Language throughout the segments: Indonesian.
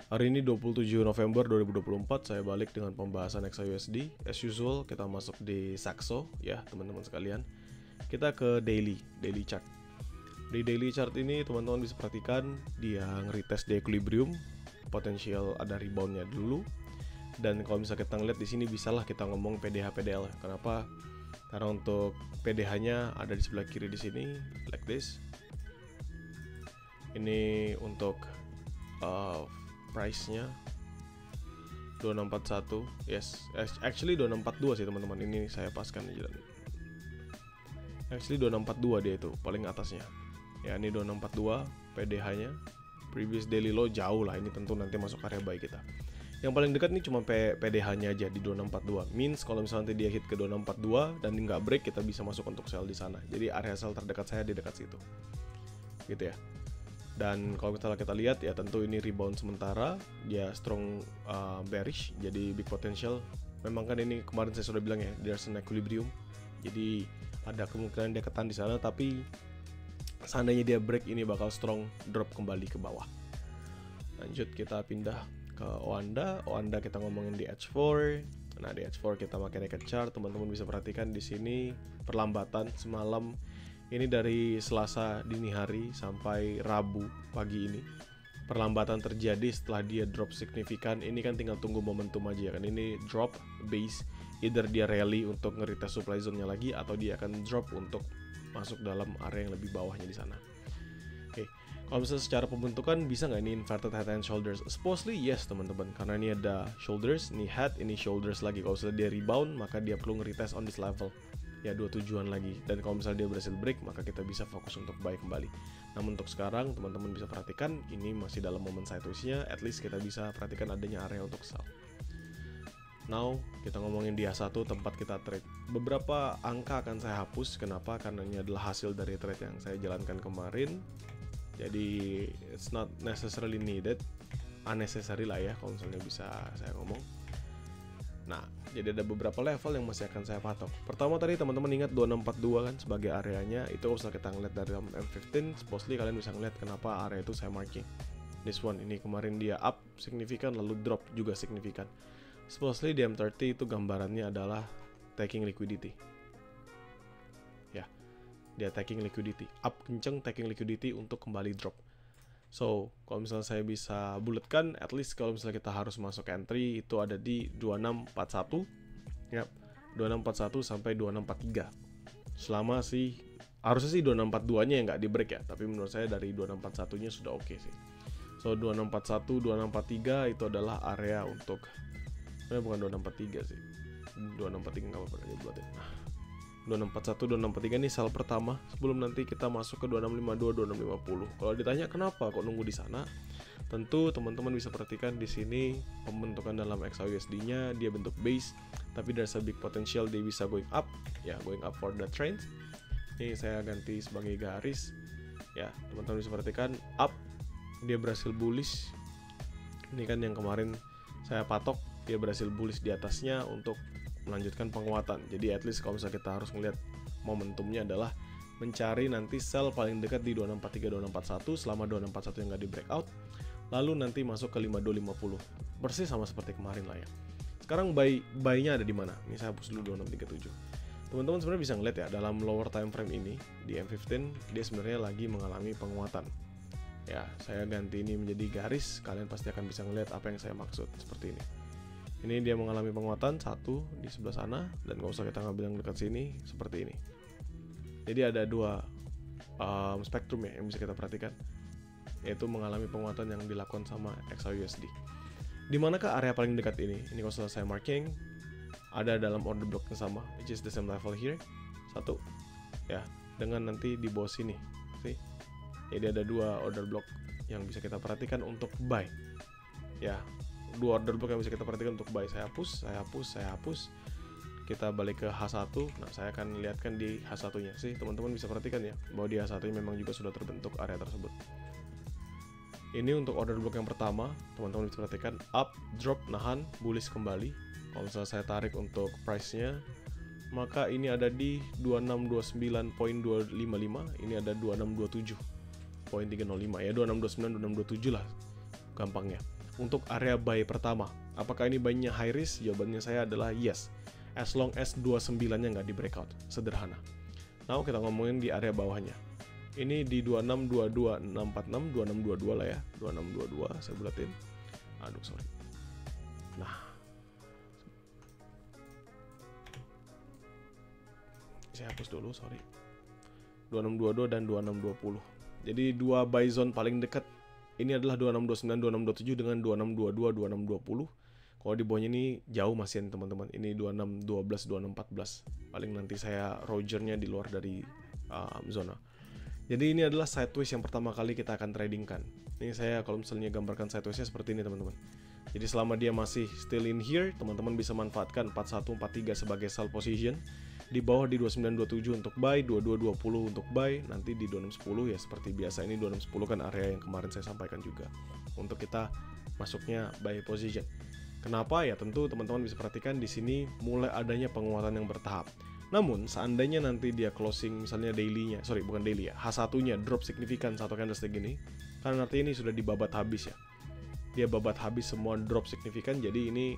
Hari ini 27 November 2024, saya balik dengan pembahasan XAUSD. As usual, kita masuk di Saxo ya teman-teman sekalian. Kita ke daily chart. Di daily chart ini teman-teman bisa perhatikan dia nge-retest di equilibrium, potensial ada reboundnya dulu. Dan kalau misalnya kita ngeliat di sini bisalah kita ngomong PDH PDL. Kenapa? Karena untuk PDH-nya ada di sebelah kiri di sini, like this. Ini untuk price-nya 2641. Yes, actually 2642 sih teman-teman. Ini saya paskan aja. Actually 2642 dia itu paling atasnya. Ya, ini 2642 PDH-nya. Previous daily low jauh lah, ini tentu nanti masuk area buy kita. Yang paling dekat nih cuma PDH-nya aja di 2642. Means kalau misalnya nanti dia hit ke 2642 dan nggak break, kita bisa masuk untuk sell di sana. Jadi area sell terdekat saya di dekat situ. Gitu ya. Dan kalau misalnya kita lihat ya tentu ini rebound sementara, dia strong bearish, jadi big potential. Memang kan ini kemarin saya sudah bilang ya, there's an equilibrium. Jadi ada kemungkinan dia ketan di sana, tapi seandainya dia break ini bakal strong drop kembali ke bawah. Lanjut kita pindah ke Oanda kita ngomongin di H4. Nah, di H4 kita pakai naked chart, teman-teman bisa perhatikan di sini perlambatan semalam. Ini dari Selasa dini hari sampai Rabu pagi ini. Perlambatan terjadi setelah dia drop signifikan. Ini kan tinggal tunggu momentum aja kan. Ini drop base, either dia rally untuk nge-retest supply zone-nya lagi atau dia akan drop untuk masuk dalam area yang lebih bawahnya di sana. Oke. Kalau misalnya secara pembentukan bisa nggak ini inverted head and shoulders? Supposedly yes teman-teman, karena ini ada shoulders, ini head, ini shoulders lagi. Kalau misalnya dia rebound, maka dia perlu nge-retest on this level. Ya, dua tujuan lagi. Dan kalau misalnya dia berhasil break, maka kita bisa fokus untuk buy kembali. Namun untuk sekarang teman-teman bisa perhatikan ini masih dalam momen sideways-nya. At least kita bisa perhatikan adanya area untuk sell. Now kita ngomongin di H1 tempat kita trade. Beberapa angka akan saya hapus. Kenapa? Karena ini adalah hasil dari trade yang saya jalankan kemarin. Jadi it's not necessarily needed, unnecessary lah ya kalau misalnya bisa saya ngomong. Nah, jadi ada beberapa level yang masih akan saya patok. Pertama tadi teman-teman ingat 2642 kan sebagai areanya. Itu kalau kita ngeliat dari M15, supposedly kalian bisa ngeliat kenapa area itu saya marking. This one, ini kemarin dia up signifikan lalu drop juga signifikan. Supposedly di M30 itu gambarannya adalah taking liquidity. Ya, dia taking liquidity, up kenceng taking liquidity untuk kembali drop. So, kalau misalnya saya bisa bulatkan, at least kalau misalnya kita harus masuk entry itu ada di 2641. Ya, 2641 sampai 2643. Selama sih harusnya sih 2642-nya yang nggak di break ya, tapi menurut saya dari 2641-nya sudah oke sih. So, 2641, 2643 itu adalah area untuk bukan 2643 sih. 2643 nggak apa-apa aja buatin. Nah, 2641, 2643 ini sell pertama sebelum nanti kita masuk ke 2652, 2650. Kalau ditanya kenapa kok nunggu di sana, tentu teman-teman bisa perhatikan di sini pembentukan dalam XAUSD-nya dia bentuk base, tapi there's a big potential dia bisa going up, ya going up for the trend. Ini saya ganti sebagai garis, ya teman-teman bisa perhatikan up, dia berhasil bullish. Ini kan yang kemarin saya patok, dia berhasil bullish di atasnya untuk melanjutkan penguatan. Jadi at least kalau misalnya kita harus melihat momentumnya adalah mencari nanti sell paling dekat di 2643, 2641 selama 2641 yang nggak di breakout, lalu nanti masuk ke 5250. Persis sama seperti kemarin lah ya. Sekarang buy-nya ada di mana? Ini saya hapus dulu 2637. Teman-teman sebenarnya bisa ngeliat ya dalam lower time frame ini di M15 dia sebenarnya lagi mengalami penguatan. Ya, saya ganti ini menjadi garis, kalian pasti akan bisa ngeliat apa yang saya maksud seperti ini. Ini dia mengalami penguatan satu di sebelah sana, dan kalau usah kita ngambil yang dekat sini seperti ini. Jadi ada dua spektrum ya yang bisa kita perhatikan, yaitu mengalami penguatan yang dilakukan sama XAUSD. Di manakah area paling dekat ini? Ini kalau saya marking ada dalam order block yang sama, which is the same level here, satu ya, dengan nanti di bawah sini. See? Jadi ada dua order block yang bisa kita perhatikan untuk buy. Ya, dua order block yang bisa kita perhatikan untuk buy. Saya hapus. Kita balik ke H1. Nah, saya akan lihatkan di H1-nya sih. Teman-teman bisa perhatikan ya bahwa di H1-nya memang juga sudah terbentuk area tersebut. Ini untuk order block yang pertama, teman-teman bisa perhatikan up, drop, nahan, bullish kembali. Kalau misalnya saya tarik untuk price-nya, maka ini ada di 2629.255, ini ada 2627.305 ya, 2629, 2627 lah gampangnya. untuk area buy pertama. Apakah ini buy-nya high risk? Jawabannya saya adalah yes. As long as 29-nya nggak di breakout. Sederhana. Now kita ngomongin di area bawahnya. Ini di 2622646, 2622 lah ya. 2622 saya bulatin. Aduh, sorry. Nah. Saya hapus dulu, sorry. 2622 dan 2620. Jadi dua buy zone paling dekat ini adalah 2629, 2627 dengan 2622, 2620. Kalau di bawahnya ini jauh masih teman-teman. Ini 2612, 2614. Paling nanti saya Rogernya di luar dari zona. Jadi ini adalah sideways yang pertama kali kita akan tradingkan. Ini saya kalau misalnya gambarkan sidewaysnya seperti ini teman-teman. Jadi selama dia masih still in here, teman-teman bisa manfaatkan 4143 sebagai sell position. Di bawah di 2927 untuk buy, 2220 untuk buy, nanti di 2610 ya seperti biasa. Ini 2610 kan area yang kemarin saya sampaikan juga untuk kita masuknya buy position. Kenapa ya? Tentu teman-teman bisa perhatikan di sini mulai adanya penguatan yang bertahap. Namun seandainya nanti dia closing misalnya daily-nya, sorry bukan daily ya, H1-nya drop signifikan satu candlestick ini, kan artinya ini sudah dibabat habis ya. Dia babat habis semua drop signifikan, jadi ini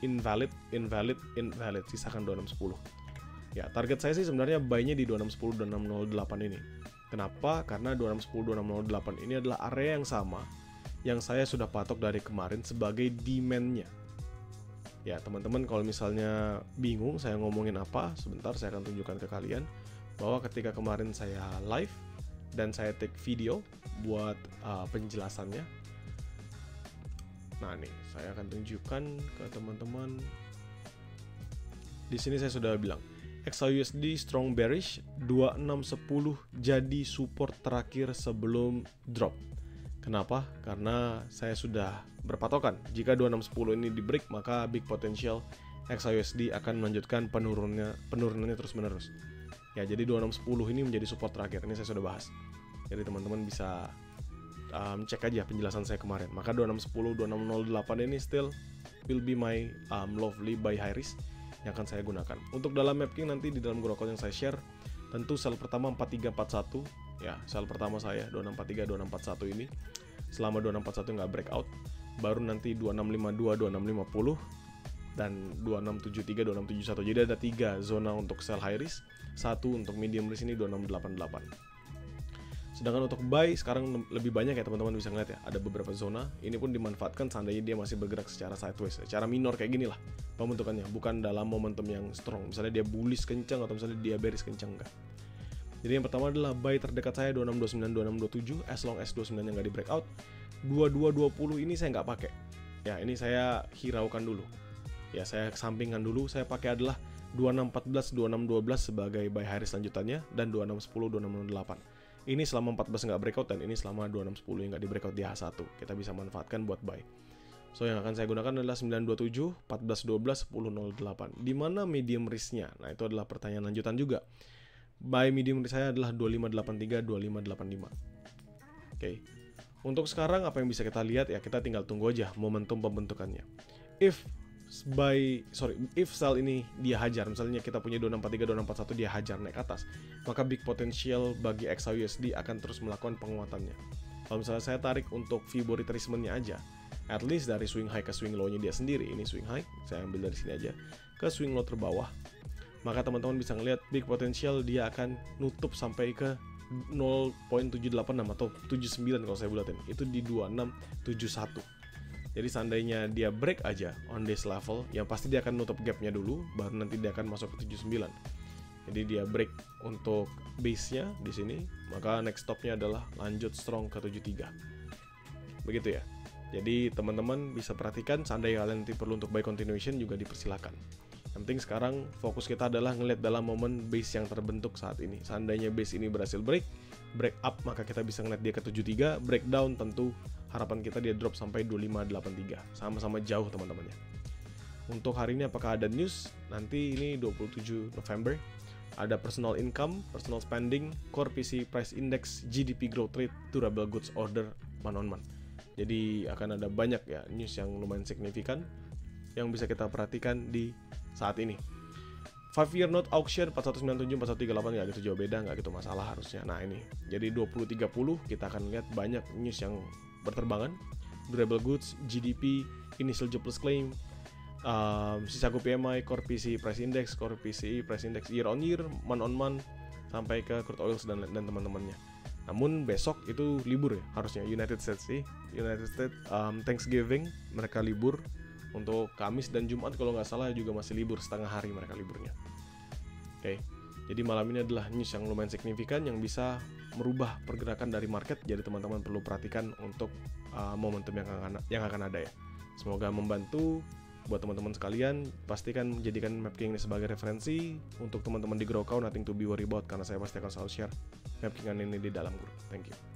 invalid, sisakan 2610. Ya, target saya sih sebenarnya buy-nya di 2610 dan 2608 ini. Kenapa? Karena 2610 dan 2608 ini adalah area yang sama yang saya sudah patok dari kemarin sebagai demand-nya. Ya, teman-teman kalau misalnya bingung saya ngomongin apa, sebentar saya akan tunjukkan ke kalian bahwa ketika kemarin saya live dan saya take video buat penjelasannya. Nah, nih saya akan tunjukkan ke teman-teman. Di sini saya sudah bilang XAUSD strong bearish 2610 jadi support terakhir sebelum drop. Kenapa? Karena saya sudah berpatokan jika 2610 ini di break maka big potential XAUSD akan melanjutkan penurunannya terus menerus. Ya, jadi 2610 ini menjadi support terakhir. Ini saya sudah bahas. Jadi teman-teman bisa cek aja penjelasan saya kemarin. Maka 2610, 2608 ini still will be my lovely buy high risk yang akan saya gunakan. Untuk dalam mapping nanti di dalam Grokol yang saya share, tentu sell pertama 4341 ya, sell pertama saya 2643 2641 ini. Selama 2641 nggak breakout, baru nanti 2652 2650 dan 2673 2671. Jadi ada 3 zona untuk sell high risk, 1 untuk medium risk ini 2688. Sedangkan untuk buy sekarang lebih banyak ya teman-teman bisa ngeliat ya, ada beberapa zona. Ini pun dimanfaatkan seandainya dia masih bergerak secara sideways, secara minor kayak gini lah pembentukannya, bukan dalam momentum yang strong. Misalnya dia bullish kencang atau misalnya dia bearish kencang enggak. Jadi yang pertama adalah buy terdekat saya 2629 2627 as long as 29-nya nggak di breakout. 2220 ini saya nggak pakai. Ya, ini saya hiraukan dulu. Ya, saya sampingkan dulu. Saya pakai adalah 2614 2612 sebagai buy high risk lanjutannya dan 2610 2608. Ini selama 14 nggak breakout dan ini selama 2610 yang nggak di breakout di H1. Kita bisa manfaatkan buat buy. So yang akan saya gunakan adalah 927, 1412, 1008. Di mana medium risk-nya? Nah, itu adalah pertanyaan lanjutan juga. Buy medium risk saya adalah 2583, 2585. Oke. Untuk sekarang apa yang bisa kita lihat ya, kita tinggal tunggu aja momentum pembentukannya. If sell ini dia hajar, misalnya kita punya 2643, 2641 dia hajar naik atas, maka big potential bagi XAUSD akan terus melakukan penguatannya. Kalau misalnya saya tarik untuk Fibo retracement-nya aja, at least dari swing high ke swing low-nya dia sendiri, ini swing high, saya ambil dari sini aja, ke swing low terbawah, maka teman-teman bisa ngelihat big potential dia akan nutup sampai ke 0.786 atau 79 kalau saya bulatin, itu di 2671. Jadi seandainya dia break aja on this level, yang pasti dia akan nutup gapnya dulu, baru nanti dia akan masuk ke 79. Jadi dia break untuk base-nya di sini, maka next stop-nya adalah lanjut strong ke 73. Begitu ya. Jadi teman-teman bisa perhatikan, seandainya kalian nanti perlu untuk buy continuation juga dipersilakan. Yang penting sekarang fokus kita adalah ngelihat dalam momen base yang terbentuk saat ini. Seandainya base ini berhasil break up, maka kita bisa ngeliat dia ke 73, breakdown tentu harapan kita dia drop sampai 2583. Sama-sama jauh teman-temannya. Untuk hari ini apakah ada news? Nanti ini 27 November ada personal income, personal spending, core PC price index, GDP growth rate, durable goods order month on month. Jadi akan ada banyak ya news yang lumayan signifikan yang bisa kita perhatikan di saat ini. 5-year note auction 4197 4138 nggak gitu jauh beda, nggak gitu masalah harusnya. Nah ini jadi 2030 kita akan lihat banyak news yang berterbangan. durable goods, GDP, initial jobless claim, Chicago PMI, core PCE price index, core PCE price index year on year, month on month, sampai ke crude oil dan teman-temannya. Namun besok itu libur ya harusnya, United States Thanksgiving mereka libur. Untuk Kamis dan Jumat kalau nggak salah juga masih libur, setengah hari mereka liburnya. Oke. Jadi malam ini adalah news yang lumayan signifikan yang bisa merubah pergerakan dari market. Jadi teman-teman perlu perhatikan untuk momentum yang akan ada ya. Semoga membantu buat teman-teman sekalian. Pastikan jadikan MapKing ini sebagai referensi untuk teman-teman di GrowCow, nothing to be worry about, karena saya pasti akan selalu share MapKing ini di dalam grup. Thank you.